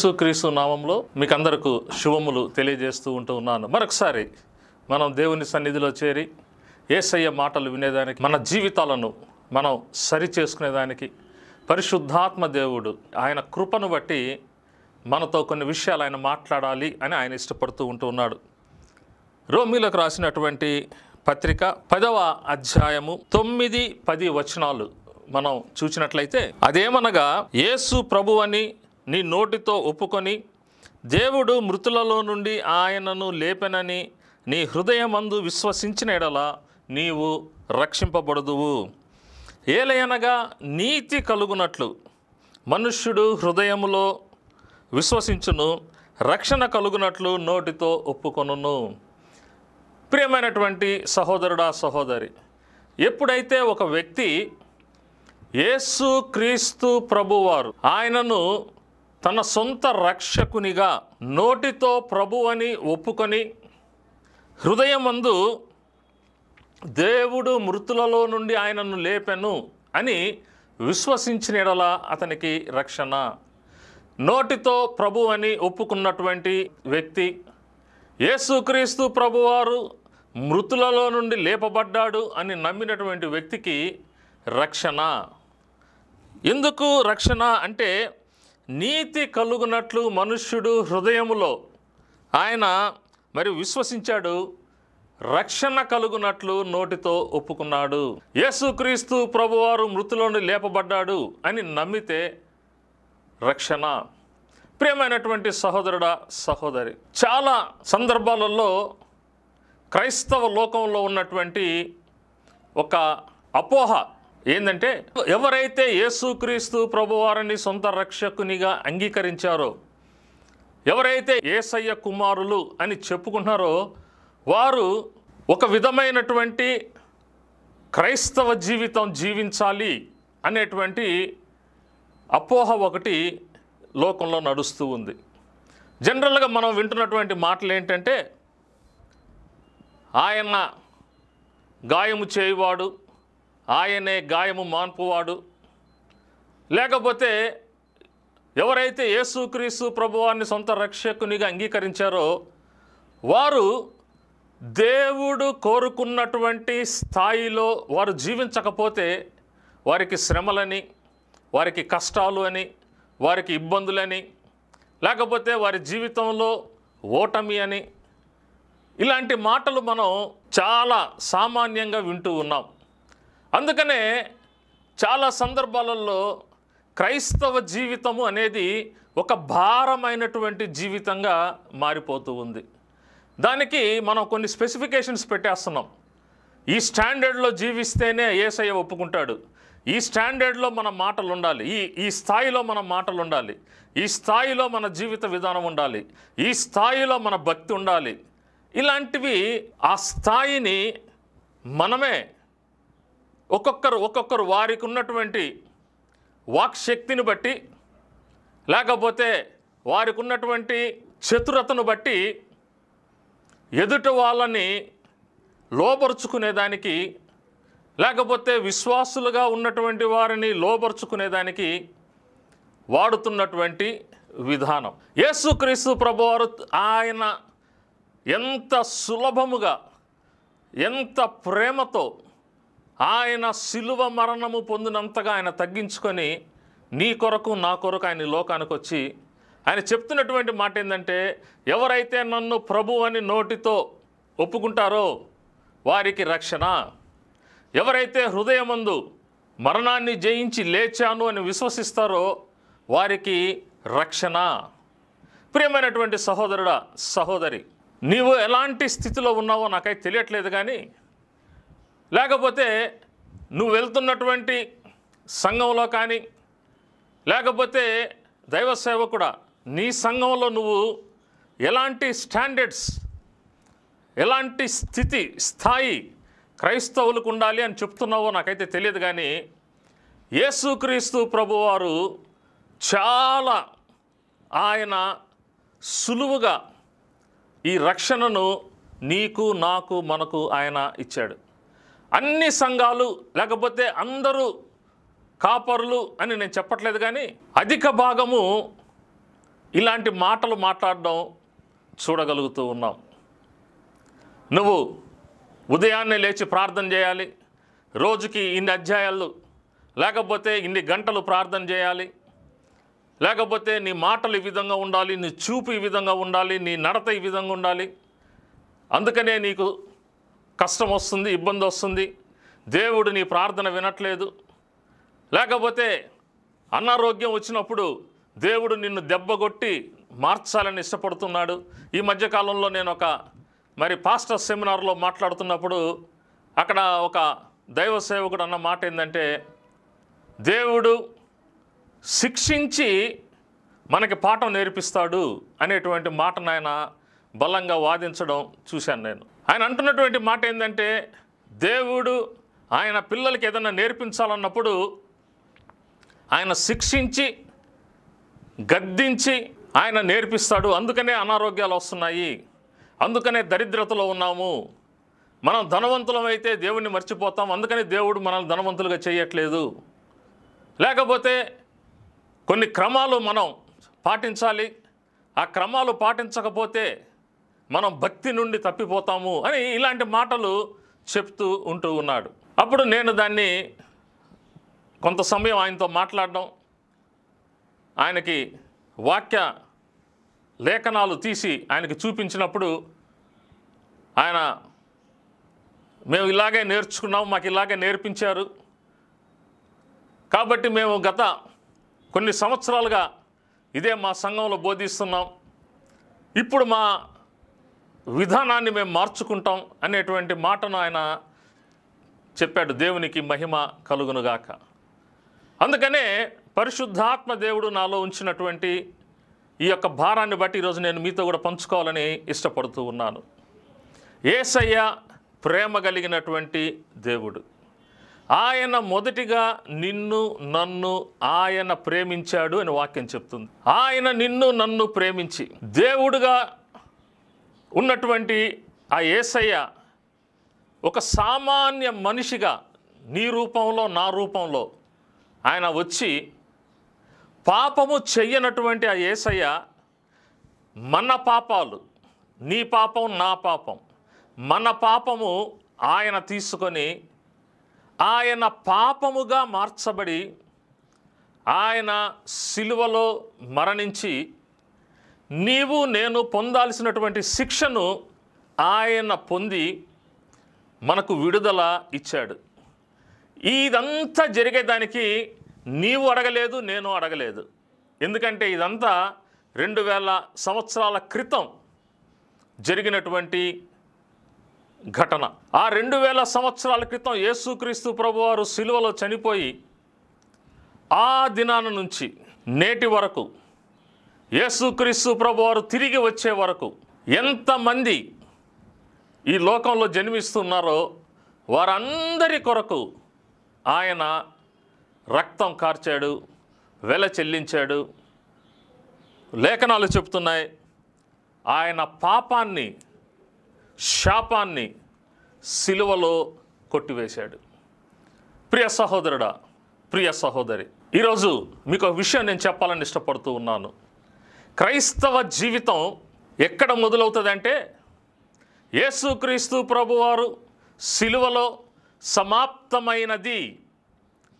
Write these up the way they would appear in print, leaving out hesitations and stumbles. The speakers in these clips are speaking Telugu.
యేసుక్రీస్తు నామంలో మీకు అందరకు శుభములు తెలియజేస్తూ ఉన్నాను. మరొకసారి మనం దేవుని సన్నిధిలో చేరి యేసయ్య మాటలు వినేదానికి, మన జీవితాలను మనం సరి చేసుకునేదానికి పరిశుద్ధాత్మ దేవుడు ఆయన కృపను బట్టి మనతో కొన్ని విషయాలు ఆయన మాట్లాడాలి అని ఆయన ఇష్టపడుతూ ఉన్నాడు. రోమీలకు రాసినటువంటి పత్రిక 10వ అధ్యాయము 9-10 వచనాలు మనం చూసినట్లయితే, అదేమనగా యేసు ప్రభువని నీ నోటితో ఒప్పుకొని దేవుడు మృతులలో నుండి ఆయనను లేపెనని నీ హృదయమందు విశ్వసించిన ఎడల నీవు రక్షింపబడుదువు. ఏలయనగా నీతి కలుగునట్లు మనుష్యుడు హృదయములో విశ్వసించును, రక్షణ కలుగునట్లు నోటితో ఒప్పుకొనును. ప్రియమైనటువంటి సహోదరుడా, సహోదరి, ఎప్పుడైతే ఒక వ్యక్తి యేసు క్రీస్తు ప్రభువారు ఆయనను తన సొంత రక్షకునిగా నోటితో ప్రభువని ఒప్పుకొని హృదయమందు దేవుడు మృతులలో నుండి ఆయనను లేపెను అని విశ్వసించిన యెడల అతనికి రక్షణ. నోటితో ప్రభు అని ఒప్పుకున్నటువంటి వ్యక్తి, యేసుక్రీస్తు ప్రభువారు మృతులలో నుండి లేపబడ్డాడు అని నమ్మినటువంటి వ్యక్తికి రక్షణ. ఎందుకు రక్షణ అంటే, నీతి కలుగునట్లు మనుష్యుడు హృదయములో ఆయన విశ్వసించాడు, రక్షణ కలుగునట్లు నోటితో ఒప్పుకున్నాడు. యేసుక్రీస్తు ప్రభువారు మృతుల నుండి లేపబడ్డాడు అని నమ్మితే రక్షణ. ప్రియమైనటువంటి సహోదరుడా, సహోదరి, చాలా సందర్భాలలో క్రైస్తవ లోకంలో ఉన్నటువంటి ఒక అపోహ ఏంటంటే, ఎవరైతే యేసుక్రీస్తు ప్రభువారిని సొంత రక్షకునిగా అంగీకరించారో, ఎవరైతే యేసయ్య కుమారులు అని చెప్పుకుంటున్నారో, వారు ఒక విధమైనటువంటి క్రైస్తవ జీవితం జీవించాలి అనేటువంటి అపోహ ఒకటి లోకంలో నడుస్తూ ఉంది. జనరల్గా మనం వింటున్నటువంటి మాటలు ఏంటంటే, ఆయన గాయము చేయువాడు, ఆయనే గాయము మాన్పువాడు, లేకపోతే ఎవరైతే యేసుక్రీస్తు ప్రభువారిని సొంత రక్షకునిగా అంగీకరించారో వారు దేవుడు కోరుకున్నటువంటి స్థాయిలో వారు జీవించకపోతే వారికి శ్రమలని, వారికి కష్టాలు అని, వారికి ఇబ్బందులని, లేకపోతే వారి జీవితంలో ఓటమి అని, ఇలాంటి మాటలు మనం చాలా సామాన్యంగా వింటూ ఉన్నాం. అందుకనే చాలా సందర్భాలలో క్రైస్తవ జీవితము అనేది ఒక భారమైనటువంటి జీవితంగా మారిపోతూ ఉంది. దానికి మనం కొన్ని స్పెసిఫికేషన్స్ పెట్టేస్తున్నాం. ఈ స్టాండర్డ్లో జీవిస్తేనే యేసయ్య ఒప్పుకుంటాడు, ఈ స్టాండర్డ్లో మన మాటలు ఉండాలి, ఈ స్థాయిలో మన మాటలు ఉండాలి, ఈ స్థాయిలో మన జీవిత విధానం ఉండాలి, ఈ స్థాయిలో మన భక్తి ఉండాలి. ఇలాంటివి ఆ స్థాయిని మనమే ఒక్కొక్కరు వారికి ఉన్నటువంటి వాక్శక్తిని బట్టి, లేకపోతే వారికి ఉన్నటువంటి చతురతను బట్టి ఎదుటి వాళ్ళని లోబరుచుకునేదానికి, లేకపోతే విశ్వాసులుగా ఉన్నటువంటి వారిని లోబరుచుకునేదానికి వాడుతున్నటువంటి విధానం. యేసుక్రీస్తు ప్రభువారు ఆయన ఎంత సులభముగా, ఎంత ప్రేమతో ఆయన శిలువ మరణము పొందినంతగా ఆయన తగ్గించుకొని నీ కొరకు నా కొరకు ఆయన లోకానికి వచ్చి ఆయన చెప్తున్నటువంటి మాట ఏంటంటే, ఎవరైతే నన్ను ప్రభు అని నోటితో ఒప్పుకుంటారో వారికి రక్షణ, ఎవరైతే హృదయమందు మరణాన్ని జయించి లేచాను అని విశ్వసిస్తారో వారికి రక్షణ. ప్రియమైనటువంటి సహోదరుడా, సహోదరి, నీవు ఎలాంటి స్థితిలో ఉన్నావో నాకైతే తెలియట్లేదు, కానీ లేకపోతే నువ్వు వెళ్తున్నటువంటి సంఘంలో కానీ, లేకపోతే దైవ సేవకుడా నీ సంఘంలో నువ్వు ఎలాంటి స్టాండర్డ్స్, ఎలాంటి స్థాయి క్రైస్తవులకు ఉండాలి అని చెప్తున్నావో నాకైతే తెలియదు, కానీ యేసుక్రీస్తు ప్రభువారు చాలా ఆయన సులువుగా ఈ రక్షణను నీకు, నాకు, మనకు ఆయన ఇచ్చాడు. అన్ని సంఘాలు లేకపోతే అందరూ కాపరులు అని నేను చెప్పట్లేదు, కానీ అధిక భాగము ఇలాంటి మాటలు మాట్లాడడం చూడగలుగుతూ ఉన్నాం. నువ్వు ఉదయాన్నే లేచి ప్రార్థన చేయాలి, రోజుకి ఇన్ని అధ్యాయాలు లేకపోతే ఇన్ని గంటలు ప్రార్థన చేయాలి, లేకపోతే నీ మాటలు ఈ విధంగా ఉండాలి, నీ చూపు ఈ విధంగా ఉండాలి, నీ నడత ఈ విధంగా ఉండాలి, అందుకనే నీకు కష్టం వస్తుంది, ఇబ్బంది వస్తుంది, దేవుడు నీ ప్రార్థన వినట్లేదు, లేకపోతే అనారోగ్యం వచ్చినప్పుడు దేవుడు నిన్ను దెబ్బగొట్టి మార్చాలని ఇష్టపడుతున్నాడు. ఈ మధ్యకాలంలో నేను ఒక పాస్టర్ సెమినార్లో మాట్లాడుతున్నప్పుడు అక్కడ ఒక దైవ సేవకుడు అన్న మాట ఏంటంటే, దేవుడు శిక్షించి మనకి పాఠం నేర్పిస్తాడు అనేటువంటి మాటను ఆయన బలంగా వాదించడం చూశాను నేను. ఆయన అంటున్నటువంటి మాట ఏంటంటే, దేవుడు ఆయన పిల్లలకి ఏదైనా నేర్పించాలన్నప్పుడు ఆయన శిక్షించి గద్దించి ఆయన నేర్పిస్తాడు. అందుకనే అనారోగ్యాలు వస్తున్నాయి, అందుకనే దరిద్రతలో ఉన్నాము, మనం ధనవంతులమైతే దేవుణ్ణి మర్చిపోతాం, అందుకని దేవుడు మనల్ని ధనవంతులుగా చేయట్లేదు, లేకపోతే కొన్ని క్రమాలు మనం పాటించాలి, ఆ క్రమాలు పాటించకపోతే మనం భక్తి నుండి తప్పిపోతాము అని ఇలాంటి మాటలు చెప్తూ ఉంటూ ఉన్నాడు. అప్పుడు నేను దాన్ని కొంత సమయం ఆయనతో మాట్లాడడం, ఆయనకి వాక్య లేఖనాలు తీసి ఆయనకి చూపించినప్పుడు ఆయన, మేము ఇలాగే నేర్చుకున్నాం, మాకు ఇలాగే నేర్పించారు, కాబట్టి మేము గత కొన్ని సంవత్సరాలుగా ఇదే మా సంఘంలో బోధిస్తున్నాం, ఇప్పుడు మా విధానాన్ని మేము మార్చుకుంటాం అనేటువంటి మాటను ఆయన చెప్పాడు. దేవునికి మహిమ కలుగునుగాక. అందుకనే పరిశుద్ధాత్మ దేవుడు నాలో ఉంచినటువంటి ఈ యొక్క భారాన్ని బట్టి ఈరోజు నేను మీతో కూడా పంచుకోవాలని ఇష్టపడుతూ ఉన్నాను. యేసయ్య ప్రేమ కలిగినటువంటి దేవుడు. ఆయన మొదటిగా నిన్ను నన్ను ఆయన ప్రేమించాడు అని వాక్యం చెప్తుంది. ఆయన నిన్ను నన్ను ప్రేమించి దేవుడుగా ఉన్నటువంటి ఆ యేసయ్య ఒక సామాన్య మనిషిగా నీ రూపంలో నా రూపంలో ఆయన వచ్చి పాపము చెయ్యనటువంటి ఆ యేసయ్య మన పాపాలు, నీ పాపం నా పాపం, మన పాపము ఆయన తీసుకొని ఆయన పాపముగా మార్చబడి ఆయన సిలువలో మరణించి నీవు నేను పొందాల్సినటువంటి శిక్షను ఆయన పొంది మనకు విడుదల ఇచ్చాడు. ఇదంతా జరిగేదానికి నీవు అడగలేదు, నేను అడగలేదు. ఎందుకంటే ఇదంతా 2000 సంవత్సరాల క్రితం జరిగినటువంటి ఘటన. ఆ 2000 సంవత్సరాల క్రితం యేసుక్రీస్తు ప్రభువారు సిలువలో చనిపోయి ఆ దినాన నుంచి నేటి వరకు యేసుక్రీస్తు ప్రభువారు తిరిగి వచ్చే వరకు ఎంతమంది ఈ లోకంలో జన్మిస్తున్నారో వారందరి కొరకు ఆయన రక్తం కార్చాడు, వెల చెల్లించాడు. లేఖనాలు చెప్తున్నాయి, ఆయన పాపాన్ని, శాపాన్ని సిలువలో కొట్టివేశాడు. ప్రియ సహోదరుడా, ప్రియ సహోదరి, ఈరోజు మీకు ఒక విషయం నేను చెప్పాలని ఇష్టపడుతూ ఉన్నాను. క్రైస్తవ జీవితం ఎక్కడ మొదలవుతుందంటే యేసుక్రీస్తు ప్రభువారు సిలువలో సమాప్తమైనది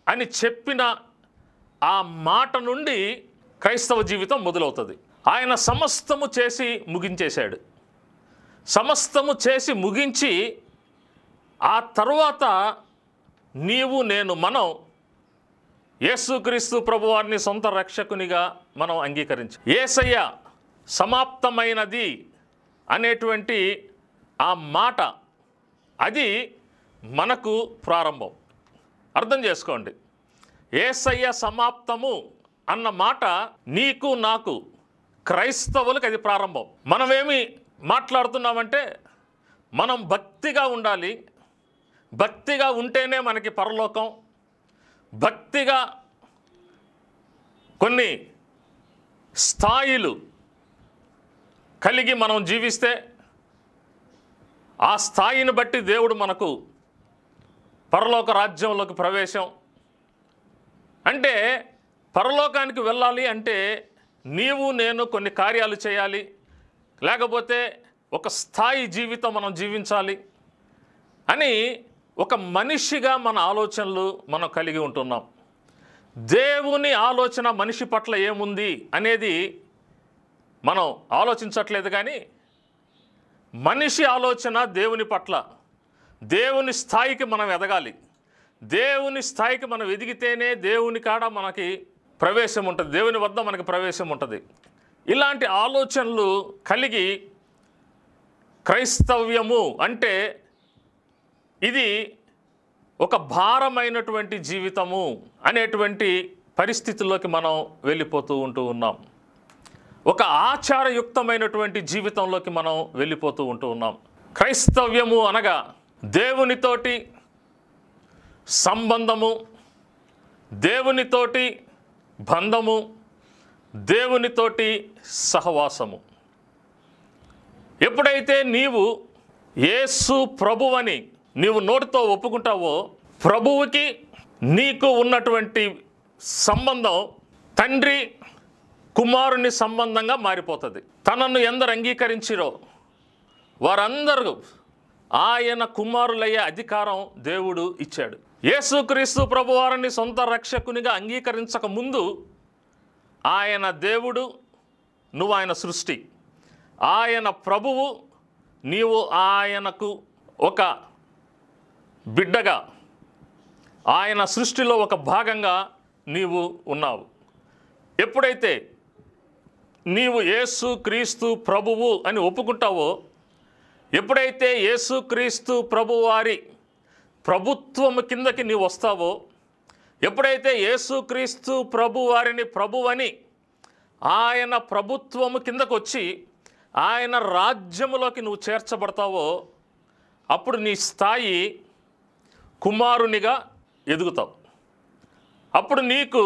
అని చెప్పిన ఆ మాట నుండి క్రైస్తవ జీవితం మొదలవుతుంది. ఆయన సమస్తము చేసి ముగించేశాడు. సమస్తము చేసి ముగించి ఆ తరువాత నీవు నేను మనం యేసుక్రీస్తు ప్రభువారిని సొంత రక్షకునిగా మనం అంగీకరించి యేసయ్య సమాప్తమైనది అనేటువంటి ఆ మాట, అది మనకు ప్రారంభం. అర్థం చేసుకోండి, యేసయ్య సమాప్తము అన్న మాట నీకు నాకు క్రైస్తవులకు అది ప్రారంభం. మనమేమి మాట్లాడుతున్నామంటే మనం భక్తిగా ఉండాలి, భక్తిగా ఉంటేనే మనకి పరలోకం, భక్తిగా కొన్ని స్థాయిలు కలిగి మనం జీవిస్తే ఆ స్థాయిని బట్టి దేవుడు మనకు పరలోక రాజ్యంలోకి ప్రవేశం. అంటే పరలోకానికి వెళ్ళాలి అంటే నీవు నేను కొన్ని కార్యాలు చేయాలి, లేకపోతే ఒక స్థాయి జీవితం మనం జీవించాలి అని ఒక మనిషిగా మన ఆలోచనలు మనం కలిగి ఉంటున్నాం. దేవుని ఆలోచన మనిషి పట్ల ఏముంది అనేది మనం ఆలోచించట్లేదు. కానీ మనిషి ఆలోచన దేవుని పట్ల, దేవుని స్థాయికి మనం ఎదగాలి. దేవుని స్థాయికి మనం ఎదిగితేనే దేవుని కాడ మనకి ప్రవేశం ఉంటుంది, దేవుని వద్ద మనకి ప్రవేశం ఉంటుంది. ఇలాంటి ఆలోచనలు కలిగి క్రైస్తవ్యము అంటే ఇది ఒక భారమైనటువంటి జీవితము అనేటువంటి పరిస్థితుల్లోకి మనం వెళ్ళిపోతూ ఉన్నాం. ఒక ఆచారయుక్తమైనటువంటి జీవితంలోకి మనం వెళ్ళిపోతూ ఉన్నాం. క్రైస్తవ్యము అనగా దేవునితోటి సంబంధము, దేవునితోటి బంధము, దేవునితోటి సహవాసము. ఎప్పుడైతే నీవు యేసు ప్రభువని నీవు నోటితో ఒప్పుకుంటావో, ప్రభువుకి నీకు ఉన్నటువంటి సంబంధం తండ్రి కుమారుని సంబంధంగా మారిపోతుంది. తనను ఎందరు అంగీకరించిరో వారందరూ ఆయన కుమారులయ్యే అధికారం దేవుడు ఇచ్చాడు. యేసుక్రీస్తు ప్రభువారిని సొంత రక్షకునిగా అంగీకరించక ముందు ఆయన దేవుడు, నువ్వు ఆయన సృష్టి, ఆయన ప్రభువు, నీవు ఆయనకు ఒక బిడ్డగా, ఆయన సృష్టిలో ఒక భాగంగా నీవు ఉన్నావు. ఎప్పుడైతే నీవు యేసుక్రీస్తు ప్రభువు అని ఒప్పుకుంటావో, ఎప్పుడైతే యేసుక్రీస్తు ప్రభువారి ప్రభుత్వము కిందకి నీవు వస్తావో, ఎప్పుడైతే యేసుక్రీస్తు ప్రభువారిని ప్రభువని ఆయన ప్రభుత్వము కిందకు వచ్చి ఆయన రాజ్యములోకి నువ్వు చేర్చబడతావో, అప్పుడు నీ స్థాయి కుమారునిగా ఎదుగుతావు. అప్పుడు నీకు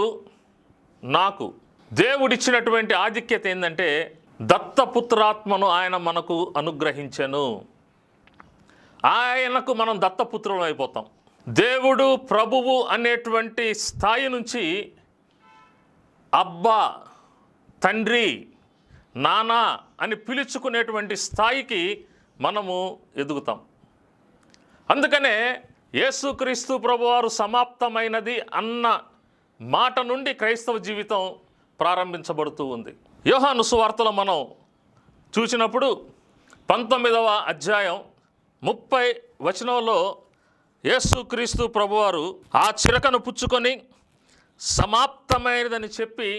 నాకు దేవుడిచ్చినటువంటి ఆధిక్యత ఏంటంటే, దత్తపుత్రాత్మను ఆయన మనకు అనుగ్రహించెను. ఆయనకు మనం దత్తపుత్రులం అయిపోతాం. దేవుడు ప్రభువు అనేటువంటి స్థాయి నుంచి అబ్బా, తండ్రి, నానా అని పిలుచుకునేటువంటి స్థాయికి మనము ఎదుగుతాం. అందుకనే యేసుక్రీస్తు ప్రభువారు సమాప్తమైనది అన్న మాట నుండి క్రైస్తవ జీవితం ప్రారంభించబడుతూ ఉంది. యోహాను సువార్తలో మనం చూసినప్పుడు 19వ అధ్యాయం 30 వచనంలో యేసుక్రీస్తు ప్రభువారు ఆ చిరకను పుచ్చుకొని సమాప్తమైనదని చెప్పి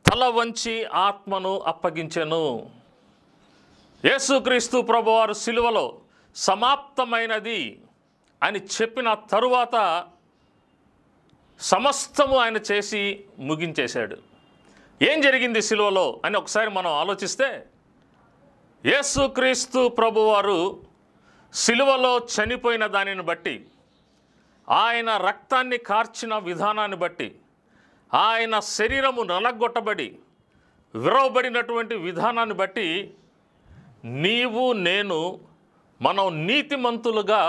తల వంచి ఆత్మను అప్పగించెను. యేసుక్రీస్తు ప్రభువారు సిలువలో సమాప్తమైనది అని చెప్పిన తరువాత సమస్తము ఆయన చేసి ముగించేశాడు. ఏం జరిగింది సిలువలో అని ఒకసారి మనం ఆలోచిస్తే, యేసుక్రీస్తు ప్రభువారు సిలువలో చనిపోయిన దానిని బట్టి, ఆయన రక్తాన్ని కార్చిన విధానాన్ని బట్టి, ఆయన శరీరము నలగొట్టబడి విరవబడినటువంటి విధానాన్ని బట్టి నీవు నేను మనం నీతిమంతులుగా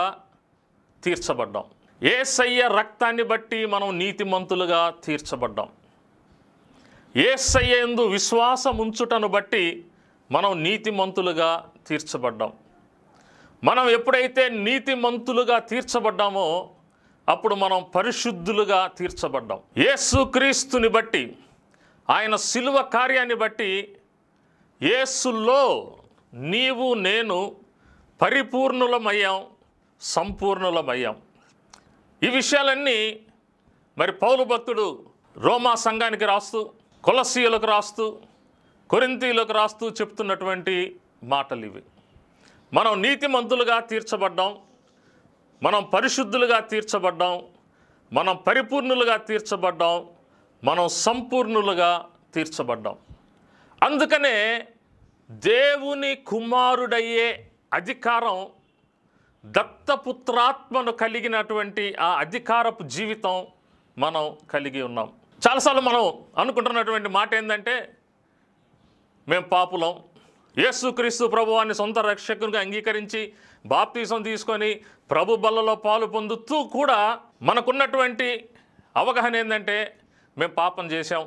తీర్చబడ్డాం. యేసయ్య రక్తాన్ని బట్టి మనం నీతిమంతులుగా తీర్చబడ్డాం. యేసయ్య యందు విశ్వాసం ఉంచుటను బట్టి మనం నీతిమంతులుగా తీర్చబడ్డాం. మనం ఎప్పుడైతే నీతిమంతులుగా తీర్చబడ్డామో అప్పుడు మనం పరిశుద్ధులుగా తీర్చబడ్డాం. యేసుక్రీస్తుని బట్టి, ఆయన సిలువ కార్యాన్ని బట్టి యేసులో నీవు నేను పరిపూర్ణులమయ్యాం, సంపూర్ణులమయ్యాం. ఈ విషయాలన్నీ మరి పౌలు భక్తుడు రోమా సంఘానికి రాస్తూ, కొలస్సీయులకు రాస్తూ, కొరింథీయులకు రాస్తూ చెప్తున్నటువంటి మాటలు ఇవి. మనం నీతిమంతులుగా తీర్చబడ్డాం, మనం పరిశుద్ధులుగా తీర్చబడ్డాం, మనం పరిపూర్ణులుగా తీర్చబడ్డాం, మనం సంపూర్ణులుగా తీర్చబడ్డాం. అందుకనే దేవుని కుమారుడయ్యే అధికారం, దత్తపుత్రాత్మను కలిగినటువంటి ఆ అధికారపు జీవితం మనం కలిగి ఉన్నాం. చాలాసార్లు మనం అనుకుంటున్నటువంటి మాట ఏంటంటే, మేము పాపులం, యేసుక్రీస్తు ప్రభువాన్ని సొంత రక్షకునిగా అంగీకరించి బాప్తీసం తీసుకొని ప్రభు బల్లలో పాలు పొందుతూ కూడా మనకున్నటువంటి అవగాహన ఏంటంటే, మేము పాపం చేశాం,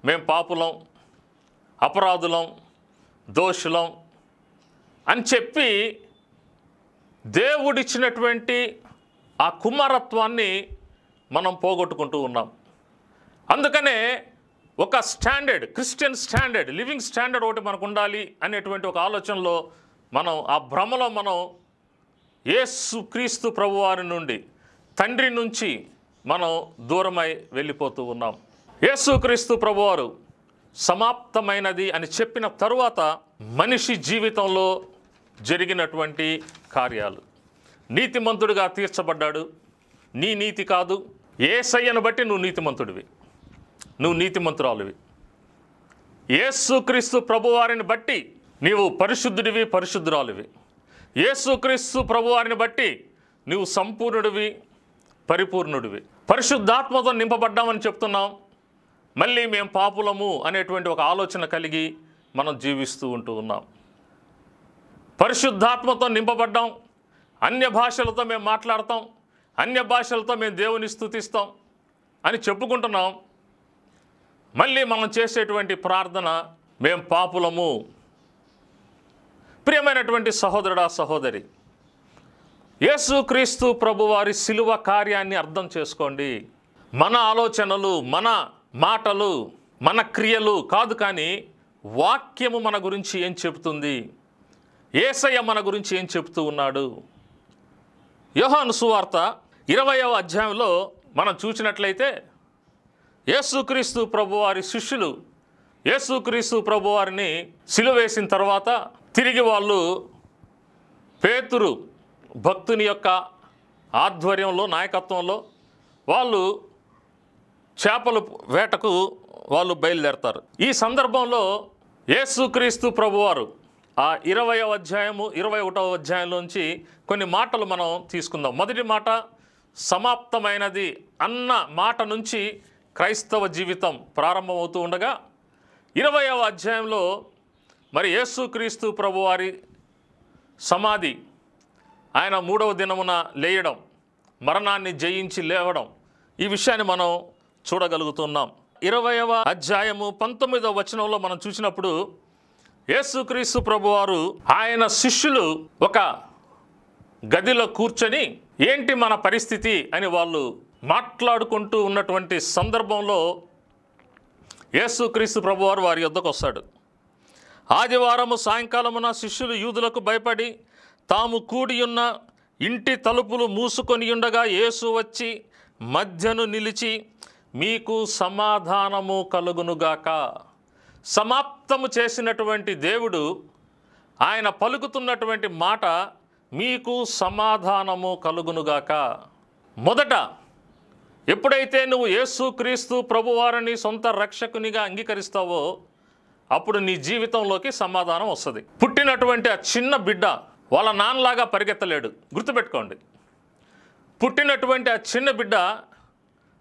మేం పాపులం, అపరాధులం, దోషులం అని చెప్పి దేవుడిచ్చినటువంటి ఆ కుమారత్వాన్ని మనం పోగొట్టుకుంటూ ఉన్నాం. అందుకనే ఒక standard, Christian standard, living standard ఒకటి మనకు ఉండాలి అనేటువంటి ఒక ఆలోచనలో మనం ఆ భ్రమలో మనం యేసుక్రీస్తు ప్రభువారి నుండి, తండ్రి నుంచి మనం దూరమై వెళ్ళిపోతూ ఉన్నాం. యేసుక్రీస్తు ప్రభువారు సమాప్తమైనది అని చెప్పిన తరువాత మనిషి జీవితంలో జరిగినటువంటి కార్యాలు, నీతిమంతుడిగా తీర్చబడ్డాడు. నీ నీతి కాదు, యేసయ్యను బట్టి నువ్వు నీతిమంతుడివి, నువ్వు నీతిమంతురాలివి. యేసుక్రీస్తు ప్రభువారిని బట్టి నీవు పరిశుద్ధుడివి, పరిశుద్ధురాలివి. యేసుక్రీస్తు ప్రభువారిని బట్టి నీవు సంపూర్ణుడివి, పరిపూర్ణుడివి. పరిశుద్ధాత్మతో నింపబడ్డామని చెప్తున్నాం. మళ్ళీ మేము పాపులము అనేటువంటి ఒక ఆలోచన కలిగి మనం జీవిస్తూ ఉంటూ ఉన్నాం. పరిశుద్ధాత్మతో నింపబడ్డాం, అన్య భాషలతో మేము మాట్లాడతాం, అన్య భాషలతో మేము దేవుని స్తుతిస్తాం అని చెప్పుకుంటున్నాం. మళ్ళీ మనం చేసేటువంటి ప్రార్థన మేము పాపులము. ప్రియమైనటువంటి సహోదరుడా, సహోదరి, యేసుక్రీస్తు ప్రభువారి శిలువ కార్యాన్ని అర్థం చేసుకోండి. మన ఆలోచనలు, మన మాటలు, మన క్రియలు కాదు, కానీ వాక్యము మన గురించి ఏం చెబుతుంది, యేసయ్య మన గురించి ఏం చెబుతూ ఉన్నాడు. యోహాను సువార్త 20వ అధ్యాయంలో మనం చూసినట్లయితే యేసుక్రీస్తు ప్రభువారి శిష్యులు యేసుక్రీస్తు ప్రభువారిని సిలువ వేసిన తర్వాత తిరిగి వాళ్ళు పేతురు భక్తుని యొక్క ఆధ్వర్యంలో, నాయకత్వంలో వాళ్ళు చేపల వేటకు వాళ్ళు బయలుదేరతారు. ఈ సందర్భంలో యేసుక్రీస్తు ప్రభువారు ఆ 20వ అధ్యాయము 21వ అధ్యాయంలోంచి కొన్ని మాటలు మనం తీసుకుందాం. మొదటి మాట సమాప్తమైనది అన్న మాట నుంచి క్రైస్తవ జీవితం ప్రారంభమవుతూ ఉండగా 20వ అధ్యాయంలో మరి యేసుక్రీస్తు ప్రభువారి సమాధి, ఆయన 3వ దినమున లేయడం, మరణాన్ని జయించి లేవడం, ఈ విషయాన్ని మనం చూడగలుగుతున్నాం. 20వ అధ్యాయము 19వ వచనంలో మనం చూసినప్పుడు యేసుక్రీస్తు ప్రభువారు ఆయన శిష్యులు ఒక గదిలో కూర్చొని ఏంటి మన పరిస్థితి అని వాళ్ళు మాట్లాడుకుంటూ ఉన్నటువంటి సందర్భంలో యేసుక్రీస్తు ప్రభువారు వారి యొద్దకు వస్తాడు. ఆదివారము సాయంకాలమున శిష్యులు యూదులకు భయపడి తాము కూడియున్న ఇంటి తలుపులు మూసుకొని ఉండగా యేసు వచ్చి మధ్యను నిలిచి, మీకు సమాధానము కలుగునుగాక. సమాప్తము చేసినటువంటి దేవుడు ఆయన పలుకుతున్నటువంటి మాట మీకు సమాధానము కలుగునుగాక. మొదట ఎప్పుడైతే నువ్వు యేసుక్రీస్తు ప్రభువారిని సొంత రక్షకునిగా అంగీకరిస్తావో అప్పుడు నీ జీవితంలోకి సమాధానం వస్తుంది. పుట్టినటువంటి ఆ చిన్న బిడ్డ వాళ్ళ నాన్నలాగా పరిగెత్తలేడు, గుర్తుపెట్టుకోండి. పుట్టినటువంటి ఆ చిన్న బిడ్డ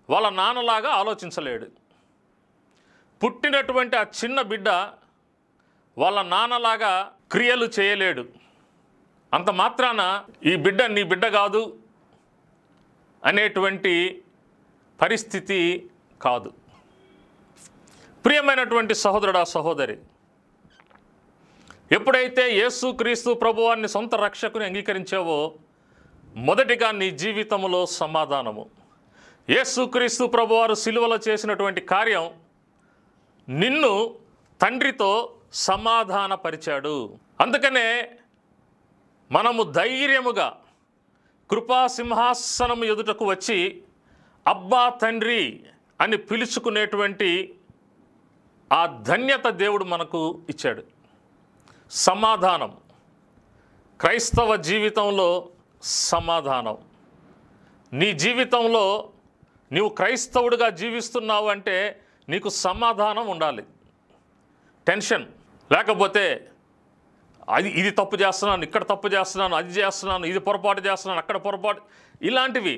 వాళ్ళ నాన్నలాగా ఆలోచించలేడు. పుట్టినటువంటి ఆ చిన్న బిడ్డ వాళ్ళ నాన్నలాగా క్రియలు చేయలేడు. అంత మాత్రాన ఈ బిడ్డ నీ బిడ్డ కాదు అనేటువంటి పరిస్థితి కాదు. ప్రియమైనటువంటి సహోదరుడా, సహోదరి, ఎప్పుడైతే యేసుక్రీస్తు ప్రభువారిని సొంత రక్షకుని అంగీకరించావో మొదటిగా నీ జీవితంలో సమాధానము. యేసుక్రీస్తు ప్రభువారు సిలువలో చేసినటువంటి కార్యం నిన్ను తండ్రితో సమాధానపరిచాడు. అందుకనే మనము ధైర్యముగా కృపా సింహాసనం ఎదుటకు వచ్చి అబ్బా తండ్రి అని పిలుచుకునేటువంటి ఆ ధన్యత దేవుడు మనకు ఇచ్చాడు. సమాధానం, క్రైస్తవ జీవితంలో సమాధానం. నీ జీవితంలో నీవు క్రైస్తవుడిగా జీవిస్తున్నావు అంటే నీకు సమాధానం ఉండాలి. టెన్షన్ లేకపోతే ఇది తప్పు చేస్తున్నాను, ఇక్కడ తప్పు చేస్తున్నాను, అది చేస్తున్నాను, ఇది పొరపాటు చేస్తున్నాను, అక్కడ పొరపాటు, ఇలాంటివి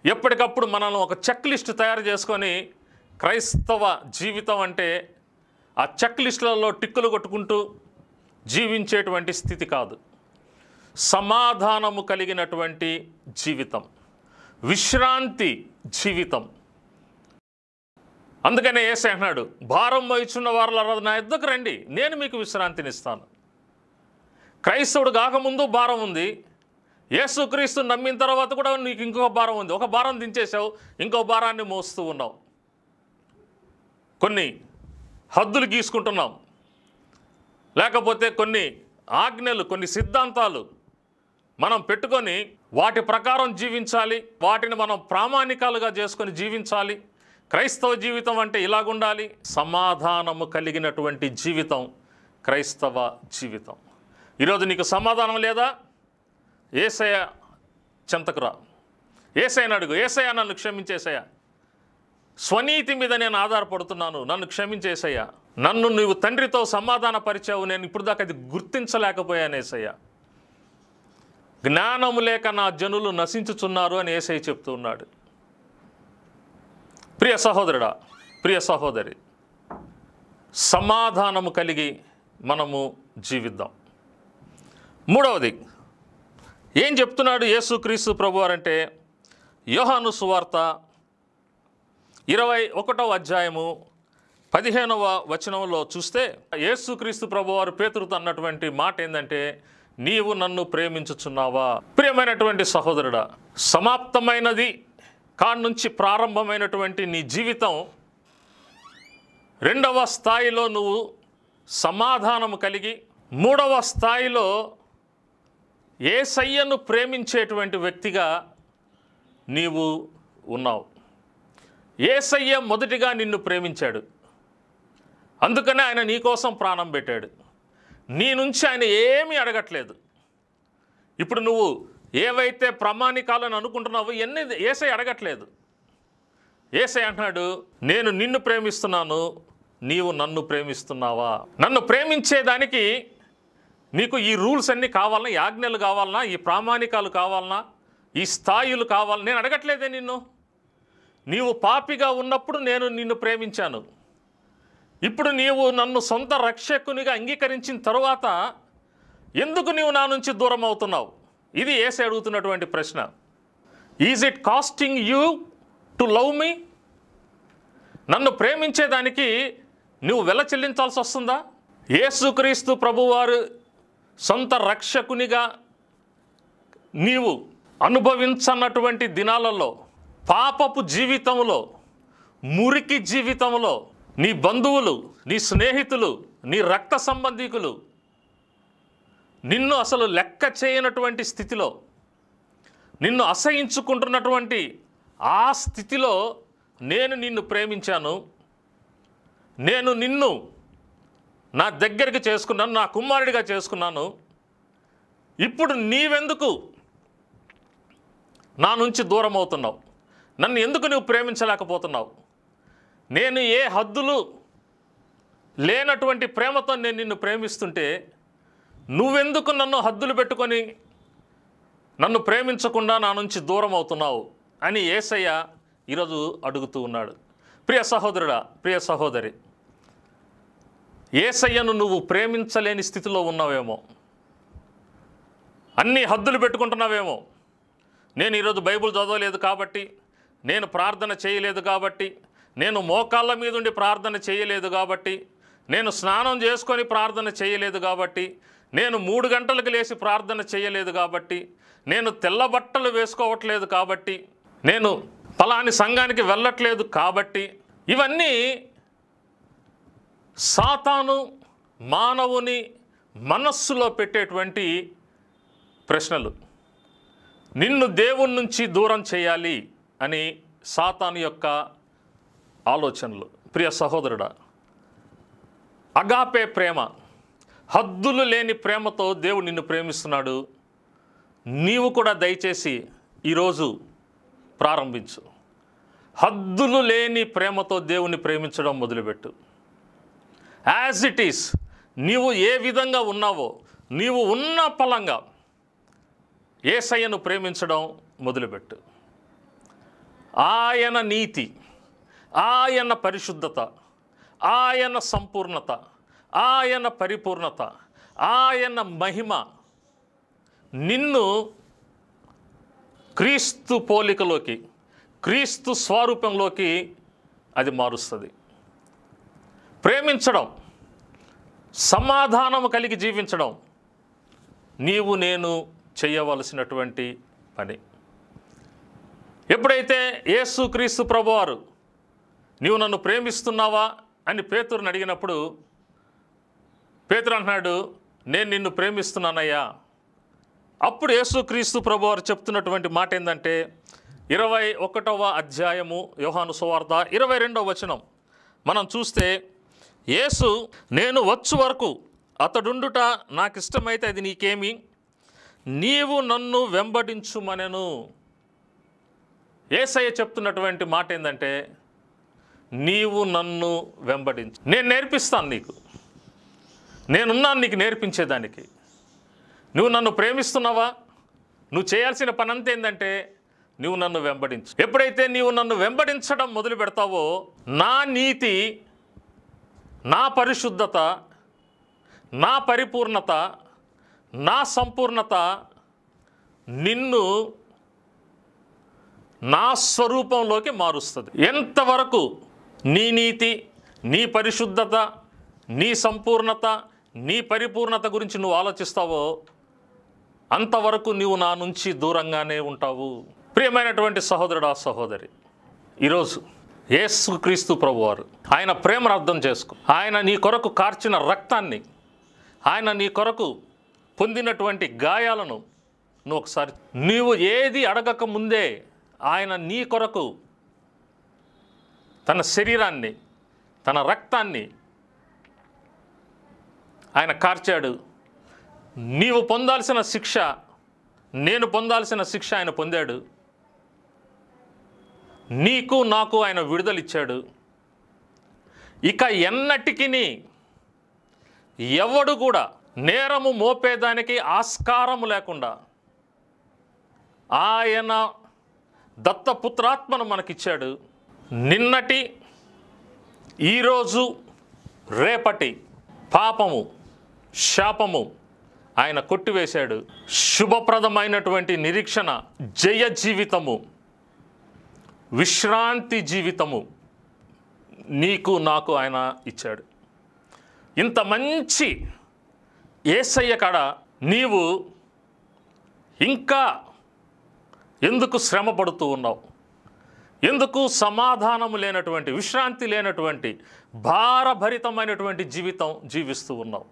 ఎప్పటికప్పుడు మనం ఒక చెక్ లిస్ట్ తయారు చేసుకొని క్రైస్తవ జీవితం అంటే ఆ చెక్ లిస్టులలో టిక్కులు కొట్టుకుంటూ జీవించేటువంటి స్థితి కాదు. సమాధానము కలిగినటువంటి జీవితం, విశ్రాంతి జీవితం. అందుకనే యేసయ్య అన్నాడు, భారం మోయుచున్న వారులారా నా యొద్దకు రండి, నేను మీకు విశ్రాంతినిస్తాను. క్రైస్తవుడు కాకముందు భారం ఉంది, యేసుక్రీస్తు నమ్మిన తర్వాత కూడా నీకు ఇంకొక భారం ఉంది. ఒక భారం దించేసావు, ఇంకో భారాన్ని మోస్తూ ఉన్నావు. కొన్ని హద్దులు గీసుకుంటున్నాం, లేకపోతే కొన్ని ఆజ్ఞలు, కొన్ని సిద్ధాంతాలు మనం పెట్టుకొని వాటి ప్రకారం జీవించాలి, వాటిని మనం ప్రామాణికాలుగా చేసుకొని జీవించాలి. క్రైస్తవ జీవితం అంటే ఇలాగుండాలి. సమాధానము కలిగినటువంటి జీవితం క్రైస్తవ జీవితం. ఈరోజు నీకు సమాధానం లేదా? యేసయ్య చెంతకురా, యేసయ్యను అడుగు, యేసయ్య నన్ను క్షమించేసయ్యా, స్వనీతి మీద నేను ఆధారపడుతున్నాను, నన్ను క్షమించేసయ్యా, నన్ను నువ్వు తండ్రితో సమాధాన పరిచావు, నేను ఇప్పుడు దాకా అది గుర్తించలేకపోయాను యేసయ్య, జ్ఞానము లేక నా జనులు నశించుచున్నారు అని యేసయ్య చెప్తూ ఉన్నాడు. ప్రియ సహోదరుడా, ప్రియ సహోదరి, సమాధానము కలిగి మనము జీవిద్దాం. మూడవది ఏం చెప్తున్నాడు యేసుక్రీస్తు ప్రభువారంటే, యోహాను సువార్త 21వ అధ్యాయము 15వ వచనంలో చూస్తే యేసుక్రీస్తు ప్రభువారు పేతురుతో అన్నటువంటి మాట ఏంటంటే, నీవు నన్ను ప్రేమించుచున్నావా? ప్రియమైనటువంటి సహోదరుడా, సమాప్తమైనది కాడి నుంచి ప్రారంభమైనటువంటి నీ జీవితం రెండవ స్థాయిలో నువ్వు సమాధానము కలిగి, మూడవ స్థాయిలో యేసయ్యను ప్రేమించేటువంటి వ్యక్తిగా నీవు ఉన్నావు. యేసయ్య మొదటిగా నిన్ను ప్రేమించాడు, అందుకనే ఆయన నీ కోసం ప్రాణం పెట్టాడు. నీ నుంచి ఆయన ఏమీ అడగట్లేదు. ఇప్పుడు నువ్వు ఏవైతే ప్రామాణికాలను అనుకుంటున్నావో ఎన్ని యేసయ్య అడగట్లేదు. యేసయ్య అంటున్నాడు, నేను నిన్ను ప్రేమిస్తున్నాను, నీవు నన్ను ప్రేమిస్తున్నావా? నన్ను ప్రేమించేదానికి నీకు ఈ రూల్స్ అన్నీ కావాలన్నా, ఈ ఆజ్ఞలు కావాలన్నా, ఈ ప్రామాణికాలు కావాలన్నా, ఈ స్థాయిలు కావాలన్నా నేను అడగట్లేదే నిన్ను. నీవు పాపిగా ఉన్నప్పుడు నేను నిన్ను ప్రేమించాను. ఇప్పుడు నీవు నన్ను సొంత రక్షకునిగా అంగీకరించిన తరువాత ఎందుకు నీవు నా నుంచి దూరం అవుతున్నావు? ఇది యేసయ్య అడుగుతున్నటువంటి ప్రశ్న. Is it casting you to love మీ? నన్ను ప్రేమించేదానికి నువ్వు వెల చెల్లించాల్సి వస్తుందా? యేసుక్రీస్తు ప్రభువారు సొంత రక్షకునిగా నీవు అనుభవించనటువంటి దినాలలో, పాపపు జీవితంలో, మురికి జీవితంలో, నీ బంధువులు, నీ స్నేహితులు, నీ రక్త సంబంధికులు నిన్ను అసలు లెక్క చేయనటువంటి స్థితిలో, నిన్ను అసహించుకుంటున్నటువంటి ఆ స్థితిలో నేను నిన్ను ప్రేమించాను. నేను నిన్ను నా దగ్గరికి చేసుకున్నాను, నా కుమారుడిగా చేసుకున్నాను. ఇప్పుడు నీవెందుకు నా నుంచి దూరం అవుతున్నావు? నన్ను ఎందుకు నువ్వు ప్రేమించలేకపోతున్నావు? నేను ఏ హద్దులు లేనటువంటి ప్రేమతో నేను నిన్ను ప్రేమిస్తుంటే నువ్వెందుకు నన్ను హద్దులు పెట్టుకొని నన్ను ప్రేమించకుండా నా నుంచి దూరం అవుతున్నావు అని యేసయ్య ఈరోజు అడుగుతూ ఉన్నాడు. ప్రియ సహోదరుడా, ప్రియ సహోదరి, యేసయ్యను నువ్వు ప్రేమించలేని స్థితిలో ఉన్నావేమో, అన్ని హద్దులు పెట్టుకుంటున్నావేమో. నేను ఈరోజు బైబిల్ చదవలేదు కాబట్టి, నేను ప్రార్థన చేయలేదు కాబట్టి, నేను మోకాళ్ళ మీద ఉండి ప్రార్థన చేయలేదు కాబట్టి, నేను స్నానం చేసుకొని ప్రార్థన చేయలేదు కాబట్టి, నేను 3 గంటలకు లేచి ప్రార్థన చేయలేదు కాబట్టి, నేను తెల్ల బట్టలు వేసుకోవట్లేదు కాబట్టి, నేను ఫలాని సంఘానికి వెళ్ళట్లేదు కాబట్టి, ఇవన్నీ సాతాను మానవుని మనస్సులో పెట్టేటువంటి ప్రశ్నలు. నిన్ను దేవుని నుంచి దూరం చేయాలి అని సాతాను యొక్క ఆలోచనలు. ప్రియ సహోదరుడా, అగాపే ప్రేమ, హద్దులు లేని ప్రేమతో దేవుడు నిన్ను ప్రేమిస్తున్నాడు. నీవు కూడా దయచేసి ఈరోజు ప్రారంభించు. హద్దులు లేని ప్రేమతో దేవుని ప్రేమించడం మొదలుపెట్టు. యాజ్ ఇట్ ఈస్, నీవు ఏ విధంగా ఉన్నావో నీవు ఉన్న పలంగా యేసయ్యను ప్రేమించడం మొదలుపెట్టు. ఆయన నీతి, ఆయన పరిశుద్ధత, ఆయన సంపూర్ణత, ఆయన పరిపూర్ణత, ఆయన మహిమ నిన్ను క్రీస్తు పోలికలోకి, క్రీస్తు స్వరూపంలోకి అది మారుస్తుంది. ప్రేమించడం, సమాధానము కలిగి జీవించడం నీవు నేను చేయవలసినటువంటి పని. ఎప్పుడైతే యేసుక్రీస్తు ప్రభువారు నీవు నన్ను ప్రేమిస్తున్నావా అని పేతురుని అడిగినప్పుడు పేతురు అంటున్నాడు, నేను నిన్ను ప్రేమిస్తున్నానయ్యా. అప్పుడు యేసుక్రీస్తు ప్రభువారు చెప్తున్నటువంటి మాట ఏంటంటే 21వ అధ్యాయము యోహాను సువార్త 22వ వచనం మనం చూస్తే, యేసు నేను వచ్చు వరకు అతడుండుట నాకు ఇష్టమైతే అది నీకేమి, నీవు నన్ను వెంబడించుమనెను. యేసయ్య చెప్తున్నటువంటి మాట ఏంటంటే, నీవు నన్ను వెంబడించు, నేను నేర్పిస్తాను నీకు, నేనున్నాను నీకు నేర్పించేదానికి. నువ్వు నన్ను ప్రేమిస్తున్నావా? నువ్వు చేయాల్సిన పని అంతా ఏంటంటే నువ్వు నన్ను వెంబడించు. ఎప్పుడైతే నీవు నన్ను వెంబడించడం మొదలు పెడతావో నా నీతి, నా పరిశుద్ధత, నా పరిపూర్ణత, నా సంపూర్ణత నిన్ను నా స్వరూపంలోకి మారుస్తుంది. ఎంతవరకు నీ నీతి, నీ పరిశుద్ధత, నీ సంపూర్ణత, నీ పరిపూర్ణత గురించి నువ్వు ఆలోచిస్తావో అంతవరకు నీవు నా నుంచి దూరంగానే ఉంటావు. ప్రియమైనటువంటి సహోదరుడా, సహోదరి, ఈరోజు యేసుక్రీస్తు ప్రభువారు ఆయన ప్రేమను అర్థం చేసుకో. ఆయన నీ కొరకు కార్చిన రక్తాన్ని, ఆయన నీ కొరకు పొందినటువంటి గాయాలను నువ్వు ఒకసారి, నీవు ఏది అడగక ముందే ఆయన నీ కొరకు తన శరీరాన్ని, తన రక్తాన్ని ఆయన కార్చాడు. నీవు పొందాల్సిన శిక్ష, నేను పొందాల్సిన శిక్ష ఆయన పొందాడు. నీకు నాకు ఆయన విడుదలిచ్చాడు. ఇక ఎన్నటికీ ఎవడు కూడా నేరము మోపేదానికి ఆస్కారము లేకుండా ఆయన దత్తపుత్రాత్మను మనకిచ్చాడు. నిన్నటి, ఈరోజు, రేపటి పాపము, శాపము ఆయన కొట్టివేశాడు. శుభప్రదమైనటువంటి నిరీక్షణ, జయ జీవితము, విశ్రాంతి జీవితము నీకు నాకు ఆయన ఇచ్చాడు. ఇంత మంచి యేసయ్య కాడ నీవు ఇంకా ఎందుకు శ్రమ పడుతూ ఉన్నావు? ఎందుకు సమాధానము లేనటువంటి, విశ్రాంతి లేనటువంటి, భారభరితమైనటువంటి జీవితం జీవిస్తూ ఉన్నావు?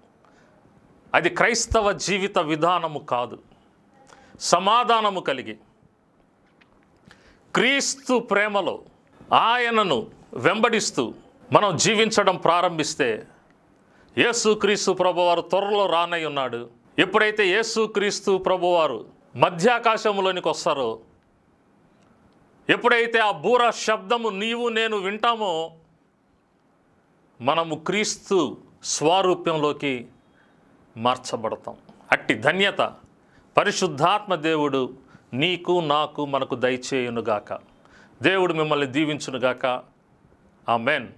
అది క్రైస్తవ జీవిత విధానము కాదు. సమాధానము కలిగి క్రీస్తు ప్రేమలో ఆయనను వెంబడిస్తూ మనం జీవించడం ప్రారంభిస్తే యేసుక్రీస్తు ప్రభువారు త్వరలో రానై ఉన్నాడు. ఎప్పుడైతే యేసుక్రీస్తు ప్రభువారు మధ్యాకాశములోనికి వస్తారో, ఎప్పుడైతే ఆ బూర శబ్దము నీవు నేను వింటామో మనము క్రీస్తు స్వరూపంలోకి మార్చబడతాం. అట్టి ధన్యత పరిశుద్ధాత్మ దేవుడు నీకు నాకు మనకు దయచేయునుగాక. దేవుడు మిమ్మల్ని దీవించునుగాక. ఆమేన్.